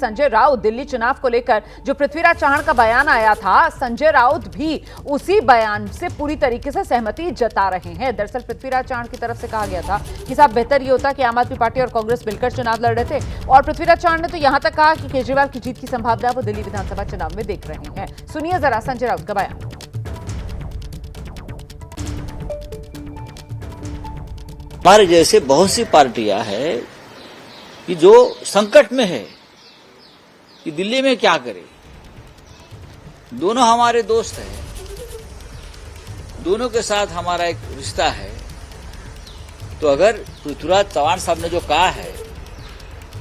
संजय राउत दिल्ली चुनाव को लेकर जो पृथ्वीराज चव्हाण का बयान आया था, संजय राउत भी उसी बयान से पूरी तरीके से सहमति जता रहे हैं। दरअसल पृथ्वीराज चव्हाण की तरफ से कहा गया था कि साहब बेहतर ये होता कि आम आदमी पार्टी और कांग्रेस मिलकर चुनाव लड़ रहे थे, और पृथ्वीराज चव्हाण ने तो यहां तक कहा कि केजरीवाल की जीत की संभावना वो दिल्ली विधानसभा चुनाव में देख रहे हैं। सुनिए जरा संजय राउत का बयान। हमारे जैसे बहुत सी पार्टियां हैं कि जो संकट में है कि दिल्ली में क्या करें। दोनों हमारे दोस्त हैं, दोनों के साथ हमारा एक रिश्ता है। तो अगर पृथ्वीराज चव्हाण साहब ने जो कहा है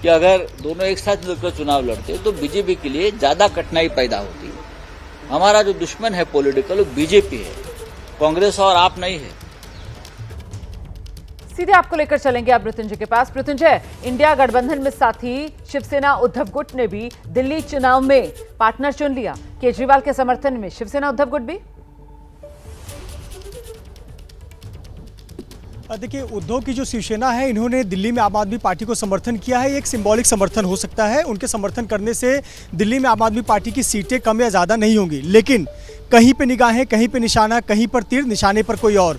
कि अगर दोनों एक साथ मिलकर चुनाव लड़ते तो बीजेपी के लिए ज्यादा कठिनाई पैदा होती। हमारा जो दुश्मन है पॉलिटिकल वो बीजेपी है, कांग्रेस और आप नहीं है। सीधे आपको लेकर चलेंगे आप मृत्युंजय के पास। मृत्युंजय, इंडिया गठबंधन में साथी शिवसेना उद्धव गुट ने भी दिल्ली चुनाव में पार्टनर चुन लिया। केजरीवाल के समर्थन में शिवसेना उद्धव गुट भी। देखिए, उद्धव की जो शिवसेना है, इन्होंने दिल्ली में आम आदमी पार्टी को समर्थन किया है। एक सिंबॉलिक समर्थन हो सकता है। उनके समर्थन करने से दिल्ली में आम आदमी पार्टी की सीटें कम या ज़्यादा नहीं होंगी, लेकिन कहीं पे निगाहें, कहीं पे निशाना, कहीं पर तीर, निशाने पर कोई और।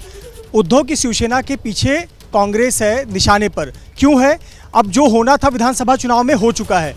उद्धव की शिवसेना के पीछे कांग्रेस है, निशाने पर क्यों है? अब जो होना था विधानसभा चुनाव में हो चुका है।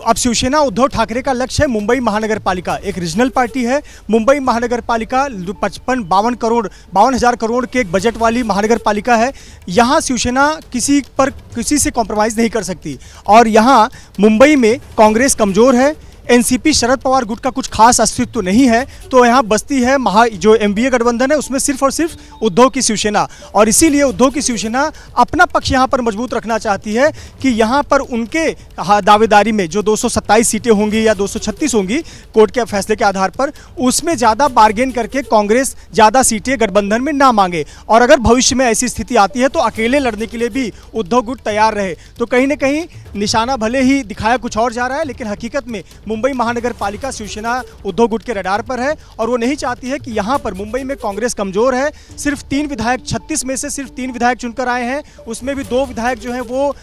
अब शिवसेना उद्धव ठाकरे का लक्ष्य है मुंबई महानगर पालिका। एक रीजनल पार्टी है। मुंबई महानगर पालिका 52,000 करोड़ के एक बजट वाली महानगर पालिका है। यहाँ शिवसेना किसी से कॉम्प्रोमाइज़ नहीं कर सकती। और यहाँ मुंबई में कांग्रेस कमज़ोर है। एनसीपी शरद पवार गुट का कुछ खास अस्तित्व नहीं है। तो यहाँ बस्ती है जो एमवीए गठबंधन है, उसमें सिर्फ और सिर्फ उद्धव की शिवसेना। और इसीलिए उद्धव की शिवसेना अपना पक्ष यहाँ पर मजबूत रखना चाहती है कि यहाँ पर उनके दावेदारी में जो 227 सीटें होंगी या 236 होंगी कोर्ट के फैसले के आधार पर, उसमें ज़्यादा बार्गेन करके कांग्रेस ज़्यादा सीटें गठबंधन में ना मांगे। और अगर भविष्य में ऐसी स्थिति आती है तो अकेले लड़ने के लिए भी उद्धव गुट तैयार रहे। तो कहीं ना कहीं निशाना भले ही दिखाया कुछ और जा रहा है, लेकिन हकीकत में मुंबई महानगर पालिका शिवसेना उद्धव गुट के रडार पर है। और वो नहीं चाहती है कि यहाँ पर मुंबई में कांग्रेस कमजोर है। सिर्फ 3 विधायक, 36 में से सिर्फ 3 विधायक चुनकर आए हैं। उसमें भी 2 विधायक जो हैं वो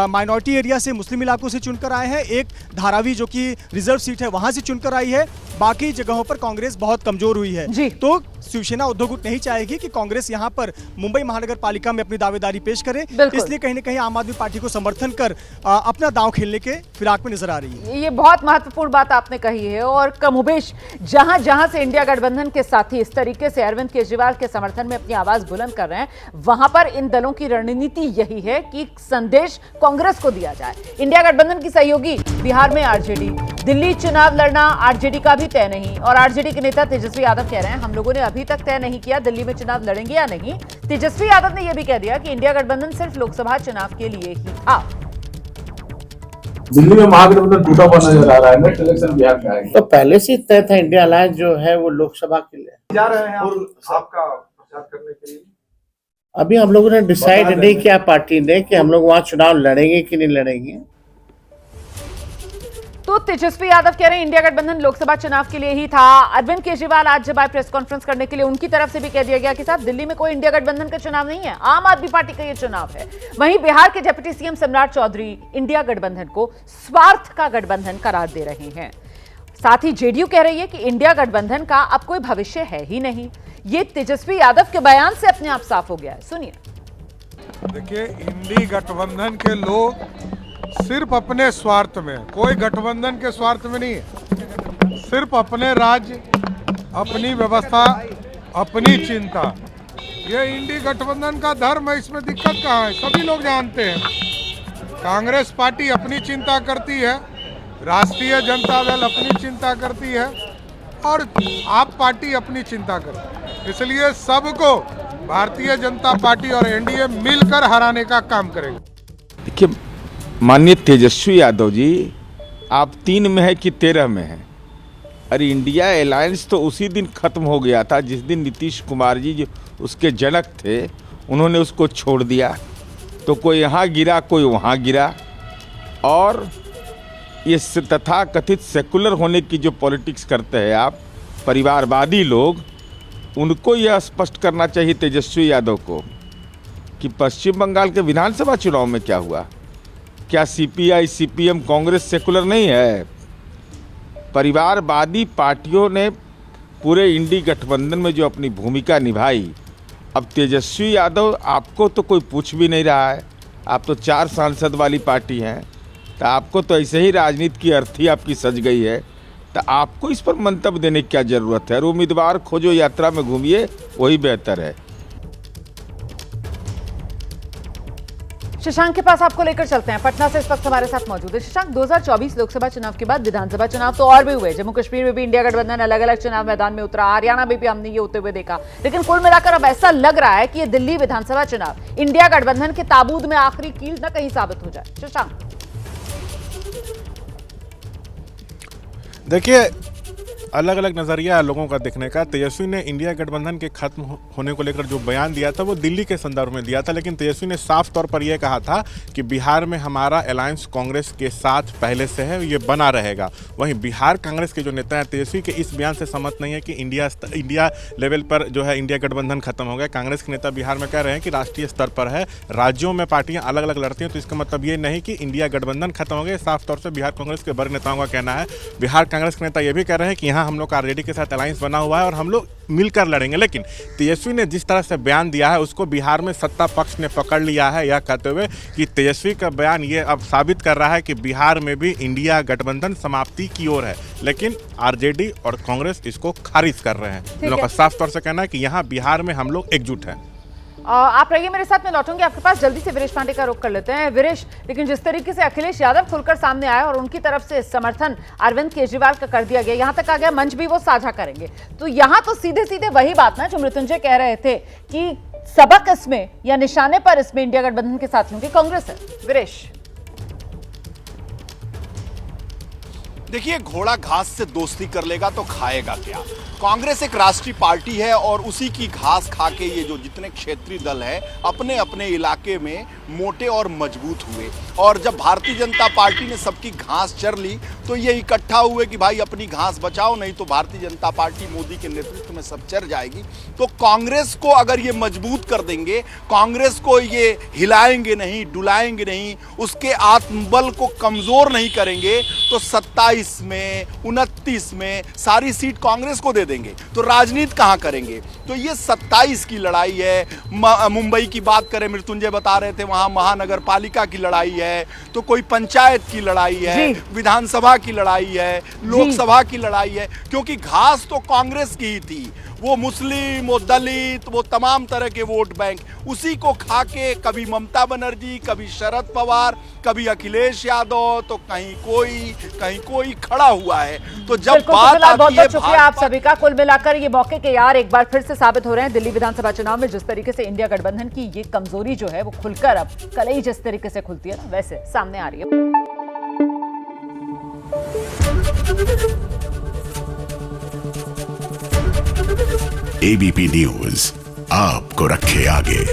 माइनॉरिटी एरिया से, मुस्लिम इलाकों से चुनकर आए हैं। एक धारावी जो कि रिजर्व सीट है वहां से चुनकर आई है। बाकी जगहों पर कांग्रेस बहुत कमजोर हुई है। तो शिवसेना उद्धव गुट नहीं चाहेगी कि कांग्रेस यहाँ पर मुंबई महानगर पालिका में अपनी दावेदारी पेश करे। इसलिए कहीं ना कहीं आम आदमी पार्टी को समर्थन कर अपना दांव खेलने के फिराक में नजर आ रही है। ये बहुत महत्वपूर्ण बात आपने कही है। और कमोबेश जहां जहां से इंडिया गठबंधन के साथी इस तरीके से अरविंद केजरीवाल के समर्थन में अपनी आवाज बुलंद कर रहे हैं, वहां पर इन दलों की रणनीति यही है कि संदेश कांग्रेस को दिया जाए। इंडिया गठबंधन की सहयोगी बिहार में आरजेडी, दिल्ली चुनाव लड़ना आरजेडी का भी तय नहीं। और आरजेडी के नेता तेजस्वी यादव कह रहे हैं, हम लोगों ने अभी तक तय नहीं किया दिल्ली में चुनाव लड़ेंगे या नहीं। तेजस्वी यादव ने यह भी कह दिया कि इंडिया गठबंधन सिर्फ लोकसभा चुनाव के लिए ही था। दिल्ली में महागठबंधन टूटा हुआ नजर आ रहा है। नेक्स्ट इलेक्शन बिहार में आएगा। तो पहले से तय था इंडिया अलायंस जो है वो लोकसभा के लिए जा रहे हैं आपका प्रचार करने के लिए। अभी हम लोगों ने डिसाइड नहीं किया पार्टी ने कि हम लोग वहाँ चुनाव लड़ेंगे कि नहीं लड़ेंगे। तो तेजस्वी यादव कह रहे हैं इंडिया गठबंधन लोकसभा चुनाव के लिए ही था। अरविंद केजरीवाल आज जब आए प्रेस कॉन्फ्रेंस करने के लिए, उनकी तरफ से भी कह दिया गया कि साहब दिल्ली में कोई इंडिया गठबंधन का चुनाव नहीं है, आम आदमी पार्टी का ये चुनाव है। वहीं बिहार के डिप्टी सीएम सम्राट चौधरी इंडिया गठबंधन को स्वार्थ का गठबंधन करार दे रहे हैं। साथ ही जेडीयू कह रही है कि इंडिया गठबंधन का अब कोई भविष्य है ही नहीं। ये तेजस्वी यादव के बयान से अपने आप साफ हो गया है। सुनिए। देखिए, इंडी गठबंधन के लोग सिर्फ अपने स्वार्थ में, कोई गठबंधन के स्वार्थ में नहीं है। सिर्फ अपने राज्य, अपनी व्यवस्था, अपनी चिंता। ये इंडी गठबंधन का धर्म है, इसमें दिक्कत कहाँ है? सभी लोग जानते हैं। कांग्रेस पार्टी अपनी चिंता करती है, राष्ट्रीय जनता दल अपनी चिंता करती है और आप पार्टी अपनी चिंता करती है। इसलिए सबको भारतीय जनता पार्टी और एनडीए मिलकर हराने का काम करेंगे। देखिए माननीय तेजस्वी यादव जी, आप 3 में है कि 13 में है? अरे इंडिया अलायंस तो उसी दिन खत्म हो गया था जिस दिन नीतीश कुमार जी जो उसके जनक थे उन्होंने उसको छोड़ दिया। तो कोई यहाँ गिरा, कोई वहाँ गिरा। और ये तथा कथित सेकुलर होने की जो पॉलिटिक्स करते हैं आप, परिवारवादी लोग, उनको यह स्पष्ट करना चाहिए तेजस्वी यादव को कि पश्चिम बंगाल के विधानसभा चुनाव में क्या हुआ। क्या सीपीआई सीपीएम कांग्रेस सेकुलर नहीं है? परिवारवादी पार्टियों ने पूरे इंडी गठबंधन में जो अपनी भूमिका निभाई, अब तेजस्वी यादव आपको तो कोई पूछ भी नहीं रहा है। आप तो 4 सांसद वाली पार्टी हैं, तो आपको तो ऐसे ही राजनीति की अर्थी आपकी सज गई है, तो आपको इस पर मंतव्य देने की क्या जरूरत है? और उम्मीदवार खोजो, यात्रा में घूमिए, वही बेहतर है। शशांक के पास आपको लेकर चलते हैं। पटना से इस वक्त हमारे साथ मौजूद है शशांक। 2024 लोकसभा चुनाव के बाद विधानसभा चुनाव तो और भी हुए, जम्मू कश्मीर में भी इंडिया गठबंधन अलग अलग चुनाव मैदान में उतरा, हरियाणा में भी हमने ये होते हुए देखा, लेकिन कुल मिलाकर अब ऐसा लग रहा है कि ये दिल्ली विधानसभा चुनाव इंडिया गठबंधन के ताबूत में आखिरी कील न कहीं साबित हो जाए। शशांक, देखिए, अलग अलग नज़रिया है लोगों का देखने का। तेजस्वी ने इंडिया गठबंधन के खत्म होने को लेकर जो बयान दिया था वो दिल्ली के संदर्भ में दिया था, लेकिन तेजस्वी ने साफ तौर पर यह कहा था कि बिहार में हमारा अलायंस कांग्रेस के साथ पहले से है, ये बना रहेगा। वहीं बिहार कांग्रेस के जो नेता हैं तेजस्वी के इस बयान से सहमत नहीं है कि इंडिया लेवल पर जो है इंडिया गठबंधन खत्म हो गया। कांग्रेस के नेता बिहार में कह रहे हैं कि राष्ट्रीय स्तर पर है, राज्यों में पार्टियां अलग अलग लड़ती हैं, तो इसका मतलब ये नहीं कि इंडिया गठबंधन खत्म हो गया। साफ तौर से बिहार कांग्रेस के बड़े नेताओं का कहना है। बिहार कांग्रेस के नेता ये भी कह रहे हैं कि यहाँ हम लोग का आरजेडी के साथ अलायंस बना हुआ है और हम लोग मिलकर लड़ेंगे। लेकिन तेजस्वी ने जिस तरह से बयान दिया है उसको बिहार में सत्ता पक्ष ने पकड़ लिया है, यह कहते हुए कि तेजस्वी का बयान ये अब साबित कर रहा है कि बिहार में भी इंडिया गठबंधन समाप्ति की ओर है, लेकिन आरजेडी और कांग्रेस इसको खारिज कर रहे हैं। इन लोगों का साफ तौर से कहना है कि यहाँ बिहार में हम लोग एकजुट हैं। आप रहिए मेरे साथ, मैं लौटूंगी आपके पास। जल्दी से वीरेश पांडे का रुख कर लेते हैं। वीरेश, लेकिन जिस तरीके से अखिलेश यादव खुलकर सामने आया और उनकी तरफ से समर्थन अरविंद केजरीवाल का कर दिया गया, यहां तक आ गया मंच भी वो साझा करेंगे, तो यहां तो सीधे सीधे वही बात ना जो मृत्युंजय कह रहे थे कि सबक इसमें या निशाने पर इसमें इंडिया गठबंधन के साथियों की कांग्रेस है। वीरेश, देखिए, घोड़ा घास से दोस्ती कर लेगा तो खाएगा क्या? कांग्रेस एक राष्ट्रीय पार्टी है और उसी की घास खा के ये जो जितने क्षेत्रीय दल हैं अपने अपने इलाके में मोटे और मजबूत हुए, और जब भारतीय जनता पार्टी ने सबकी घास चर ली तो ये इकट्ठा हुए कि भाई अपनी घास बचाओ, नहीं तो भारतीय जनता पार्टी मोदी के नेतृत्व में सब चर जाएगी। तो कांग्रेस को अगर ये मजबूत कर देंगे, कांग्रेस को ये हिलाएंगे नहीं, डुलाएंगे नहीं, उसके आत्मबल को कमजोर नहीं करेंगे, तो 27 में 29 में सारी सीट कांग्रेस को दे देंगे, तो राजनीति कहां करेंगे? तो ये 27 की लड़ाई है। मुंबई की बात करें, मृत्युंजय बता रहे थे वहां महानगर पालिका की लड़ाई है, तो कोई पंचायत की लड़ाई है, विधानसभा की लड़ाई है, लोकसभा की लड़ाई है, क्योंकि घास तो कांग्रेस की ही थी। वो मुस्लिम, वो दलित, वो तमाम तरह के वोट बैंक, उसी को खा के कभी ममता बनर्जी, कभी शरद पवार, कभी अखिलेश यादव, तो कहीं कोई खड़ा हुआ है। तो जब बात आती है, शुक्रिया आप सभी का। कुल मिलाकर ये मौके के यार एक बार फिर से साबित हो रहे हैं दिल्ली विधानसभा चुनाव में, जिस तरीके से इंडिया गठबंधन की ये कमजोरी जो है वो खुलकर अब कलई जिस तरीके से खुलती है ना, वैसे सामने आ रही है। एबीपी न्यूज आपको रखे आगे।